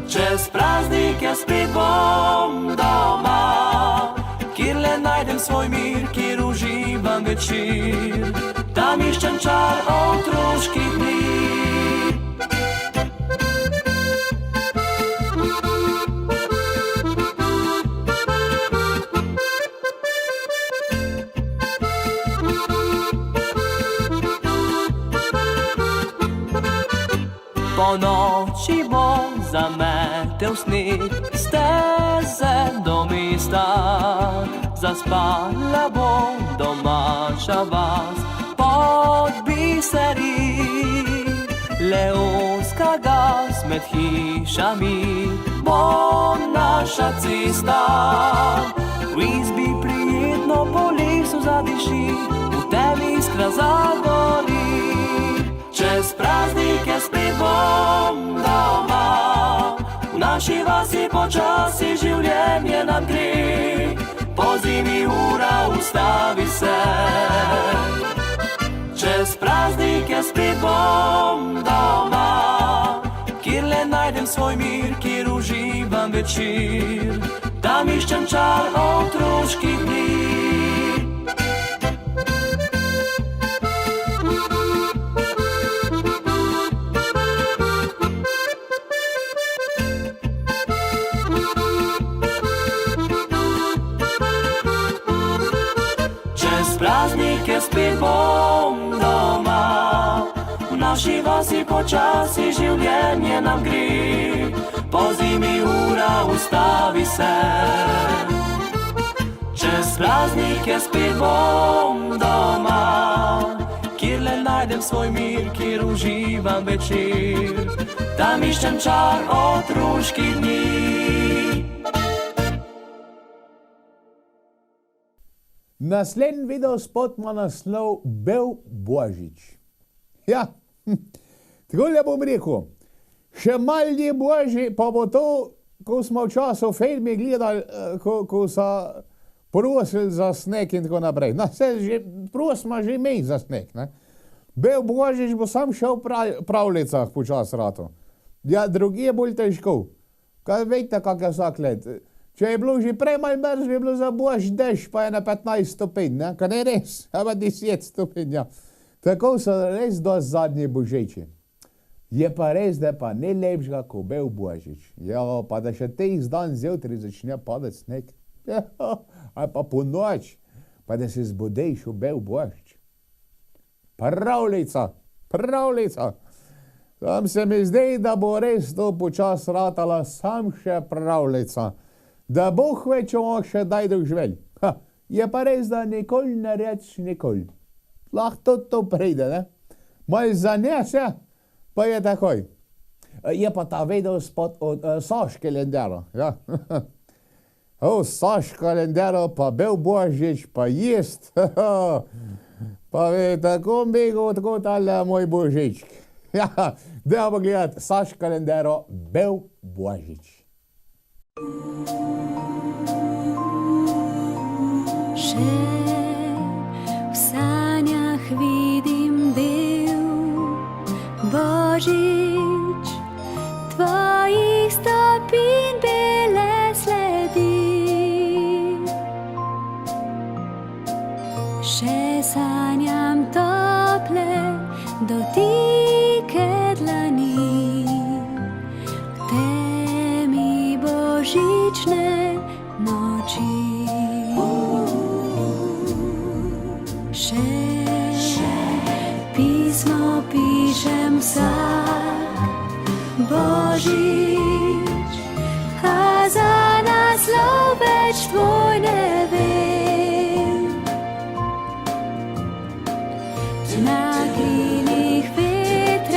čez praznike spet bom doma, kjer le najdem svoj mir, kjer uživam večer, tam iščem čar otroških dni. Po noči bo zametel sneg steze do mesta, zaspala bo domača vas pod biseri. Leonska gas med hišami bo naša cesta, v izbi prijetno po lesu zadiši, v temi iskra zagori. Čez praznike spet bom doma, v naši vasi počasi življenje nam gre. Po zimi ura ustavi se, čez praznike spet bom doma, kjer le najdem svoj mir, kjer uživam večer, tam iščem čar otroških dni. Praznike spet bom doma, v naši vasi počasi življenje nam gre. Po zimi ura ustavi se, čez praznike spet bom doma, kjer le najdem svoj mir, kjer uživam večer, tam iščem čar otroških dni. Naslednji video spot ima naslov Bel Božič. Ja, takole bom rekel, še malje Boži, pa bo to, ko smo v času filmi gledali, ko so prosili za sneg in tako naprej. No, prosimo že mi za sneg, ne. Bel Božič bo sam še v pravljicah počas ratu. Ja, drugi je bolj težko. Kaj vejte, kak je vsak let. Če je bilo že prej malo mrzlo, je bilo za bož dež, pa je na 15 stopinj, ne? Kaj ne res, ali 10 stopinj, ja. Tako so res dosti zadnji božiči. Je pa res, da je pa ne lepšega, ko Bel Božič. Ja, pa da še teh dan zjutraj začne padati sneg. Ja, ali pa po noč, pa da se zbudeš v Bel Božič. Pravljica, pravljica. Tam se mi zdi, da bo res to počas ratala sam še pravljica. Da Bog ve, če bomo še daj doživeli. Je pa res, da nikoli ne reč nikoli. Lahko to pride, ne? Malo zanese, pa je takoj. Je pa ta video spot od Saš Kalendera, ja. Saš Kalendera, pa Bel Božič, pa jest. Pa ve, tako bego, tako tale moj božičk. Ja, dajmo gledati Saš Kalendera, Bel Božič. Še v sanjah vidim bel Božič, tvojih stopinj bele sledi. Še sanjam tople dotike dlani, v temi božične noči. Še pismo pišem vsak Božič, a za naslov več tvoj ne vem. Na krilih vetra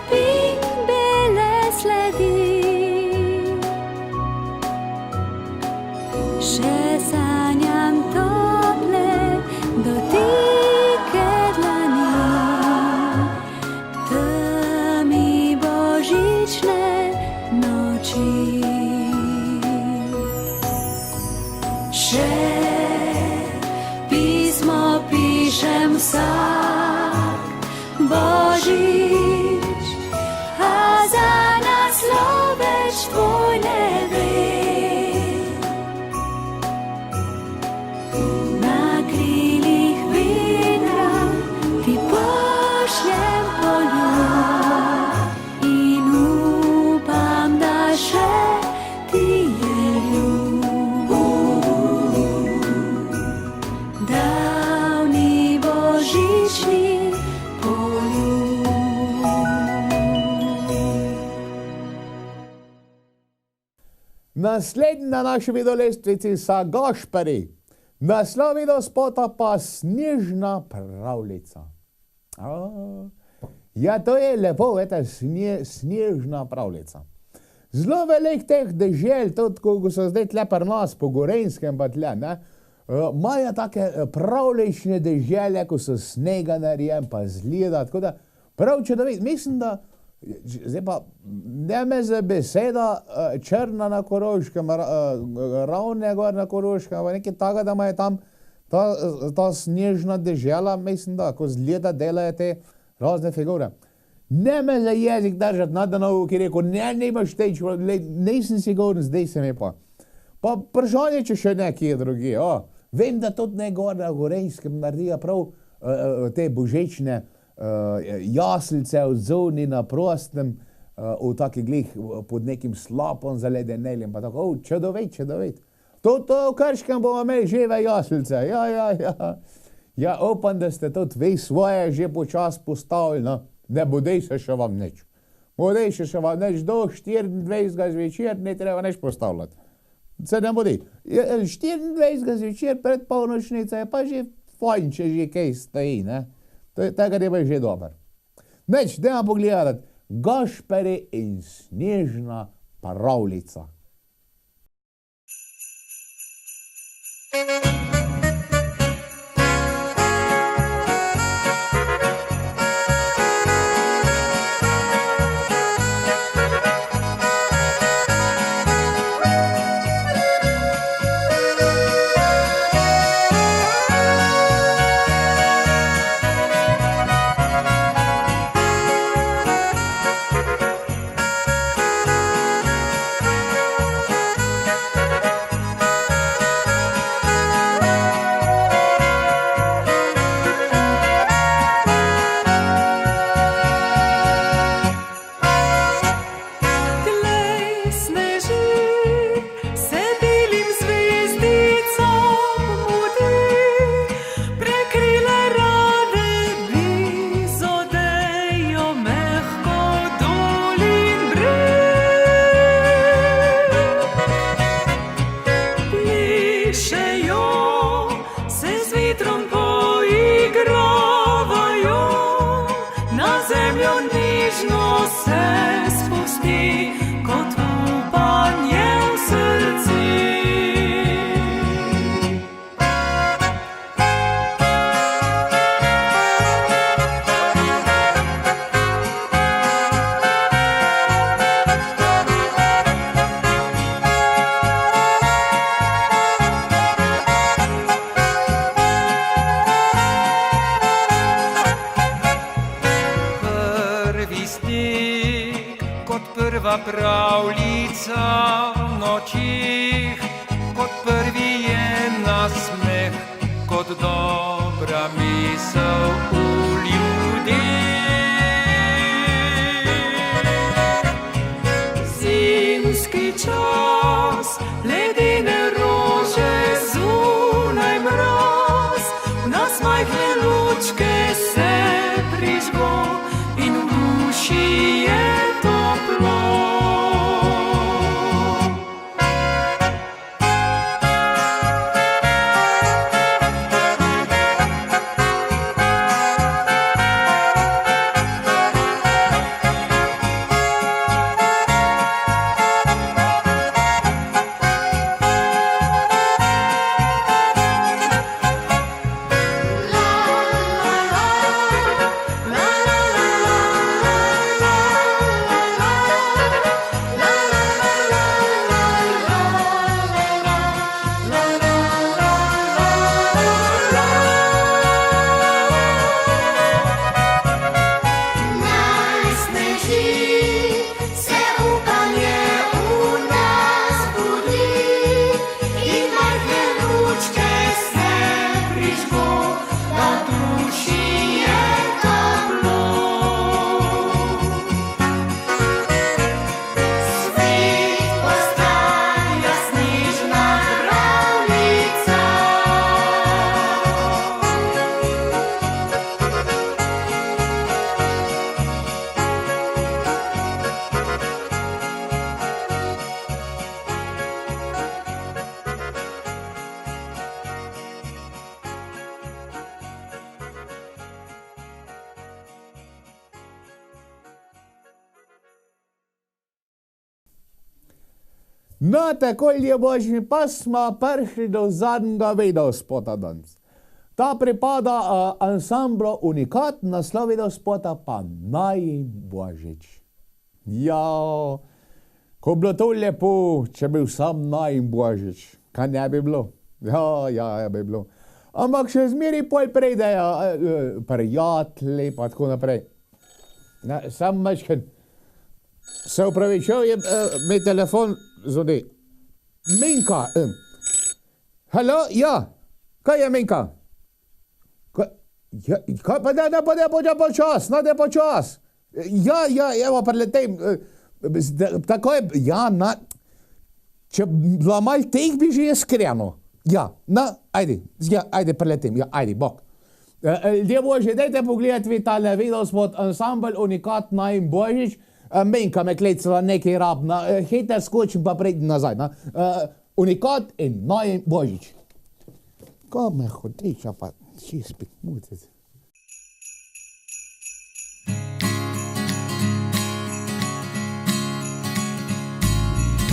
stopim bele sledi. Še sanjam tople dotike dlani, temi božične noči. Še pismo pišem vsak Božič, a za naslov več tvoj ne vem. Na krilih vetra ti pošljem poljub in upam, da še ti je ljub. Davni božični Naslednji na naši videolestvici so Gašperi. Naslov videospota pa Snežna pravljica. Ja, to je lepo, veste, snežna pravljica. Zelo velik teh dežel, tudi ko so zdaj tle pri nas, po Gorenjskem pa tle, ne, imajo take pravlične dežele, ko so snega narejen, pa zgleda, tako da prav čudovito. Mislim, da zdaj pa, ne me za beseda, Črna na Koroškem, Ravne gor na Koroškem, nekaj takega, da imajo tam ta snežna dežela, mislim, da, ko zgleda, delajo te razne figure. Ne me za jezik držati, Nadanovu, ki je rekel, ne imaš teč, nisem siguren, zdaj se mi pa. Pa vprašanje, če še nekje drugi. Vem, da tudi ne gor na Gorenjskem naredijo prav te božične jaslice v zoni na prostem, v taki glih pod nekim slapom zaledeneljem, pa tako, čudovit. To v Krškem bomo imeli žive jaslice, ja. Ja, upam, da ste tudi vi svoje že počas postavili, no. Ne bodej se še vam nič. Bodej se še vam nič, do 24. zvečer ne treba nič postavljati. Se ne bodej. 24. zvečer pred polnočnico je pa že fajn, če že kaj stoji, ne. Tega je pa že dober. Nič, dajmo pogledati. Gašperi in Snežna pravljica. Prva pravljica v nočih, kot prvi je nasmeh, kot dobra misel v ljudeh. Zimski čas, ledene rože, zunaj mraz, v nas majhne lučke se prižgo in v duši je toplo. No, tako je božji, pa smo prišli do zadnjega videospota danes. Ta pripada ansamblu Unikat, naslov videospota pa Naj Božič. Ja, ko bilo to lepo, če bil sam Naj Božič, kaj ne bi bilo? Ja, bi bilo. Ampak še zmeri pol prejdejo prijatelji pa tako naprej. Sam mačken. Se upravičujem, mi telefon zvoni. Minka. Halo, ja. Kaj je Minka? Kaj pa ne počas, ne počas. Ja, evo preletem. Tako je, ja, če bila mal teh bi že iskreno. Ja, ajde preletem, ja, ajde, bok. Ljudje božji, dajte pogledati vi tale videospot ansambl Unikat Naj Božič. Menka me klecala nekaj rabna, hiter skočim pa prejdem nazaj. Unikat in Naj Božič. Ko me hodiš, pa si spet mutiti.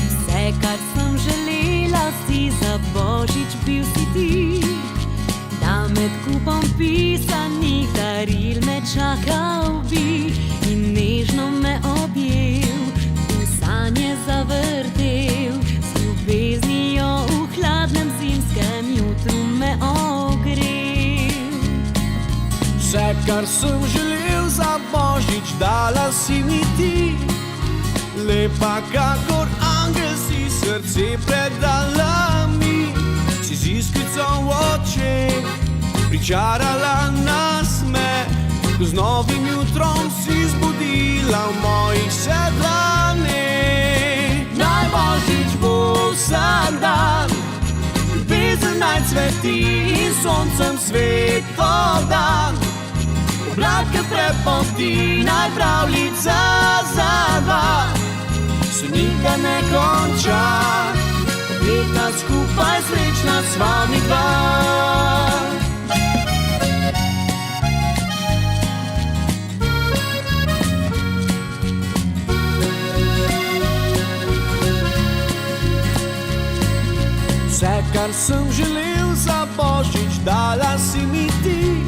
Vse, kar sem želela, si za Božič bil si ti. Da med kupom pisanih daril me čakal bi in nežno me objel, v sanje zavrtel, z ljubeznijo v hladnem zimskem jutru me ogrel. Vse, kar sem želel za Božič, dala si mi ti. Lepa kakor angel si, srce predala mi. Si z iskrico v očeh pričarala nas me, ko z novim jutrom si zbudila v mojih sedlanih. Naj Božič bo vsak dan, ljubezen naj cveti in soncem svetlo dan. Oblake prepoti, naj pravljica za dva se nikdar ne konča. Leta skupaj srečna s vami dva. Vse, kar sem želel za Božič, dala si mi ti.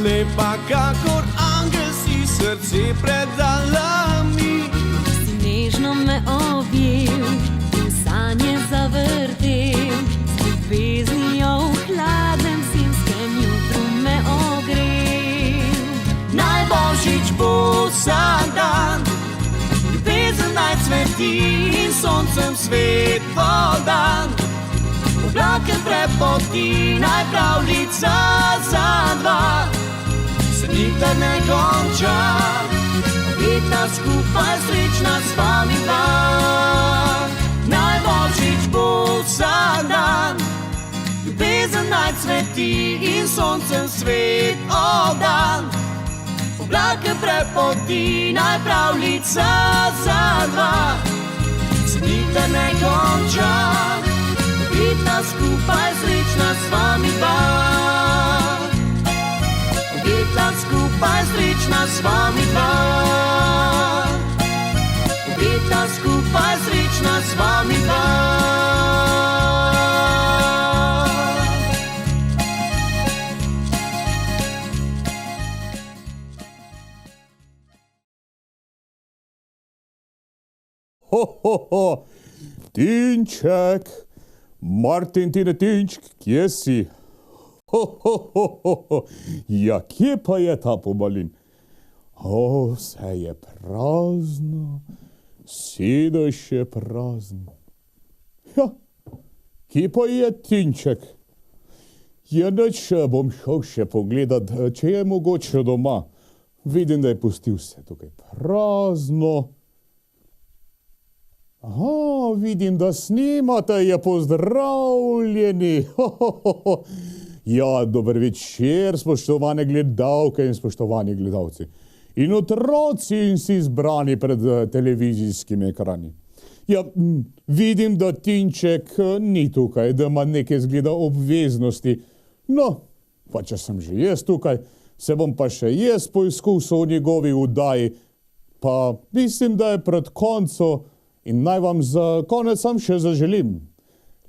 Lepa kakor angel si, srce predala mi. Si nežno me objel, v sanje zavrtel, z ljubeznijo v hladnem zimskem jutru me ogrel. Naj Božič bo vsak dan, ljubezen naj cveti in soncem svetlo dan. Oblake prepoti, naj pravljica za dva se nikdar ne konča. Leta skupaj srečna s vami dva. Naj Božič bo vsak dan, ljubezen naj cveti in soncem svetlo dan. Oblake prepoti, naj pravljica za dva se nikdar ne konča. Leta skupaj srečna s vami dva. Leta skupaj srečna s vami dva. Leta skupaj srečna s vami dva. Tinček, Martin Tinčk, kje si? Ja, kje pa je ta pobalin? Vse je prazno, sedež je prazno. Ja, kje pa je Tinček? Ja, nič, bom šel še pogledat, če je mogoče doma. Vidim, da je pustil vse tukaj prazno. Aha, vidim, da snimate, je pozdravljeni. Ja, dober večer, spoštovane gledalke in spoštovani gledalci. In otroci in vsi zbrani pred televizijskimi ekrani. Ja, vidim, da Tinček ni tukaj, da ima neke zgleda obveznosti. No, pa če sem že jaz tukaj, se bom pa še jaz poizkusil v njegovi vdaji. Pa mislim, da je pred koncem In naj vam za konec sam še zaželim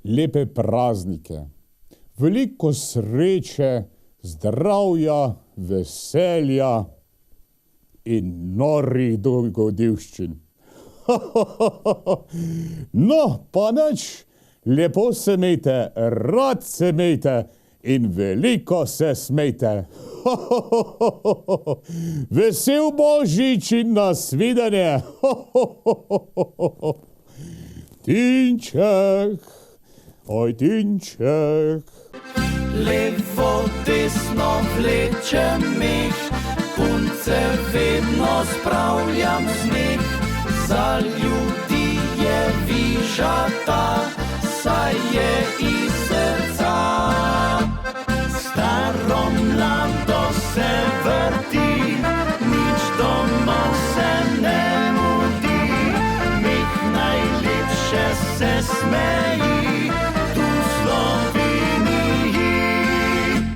lepe praznike, veliko sreče, zdravja, veselja in norih dogodivščin. No, pa nič, lepo se imejte, rad se imejte in veliko se smejte. Vesel Božič in nasvidenje. Tinček, oj Tinček. Levo, desno vlečem meh, punce vedno spravljam smeh, za ljudi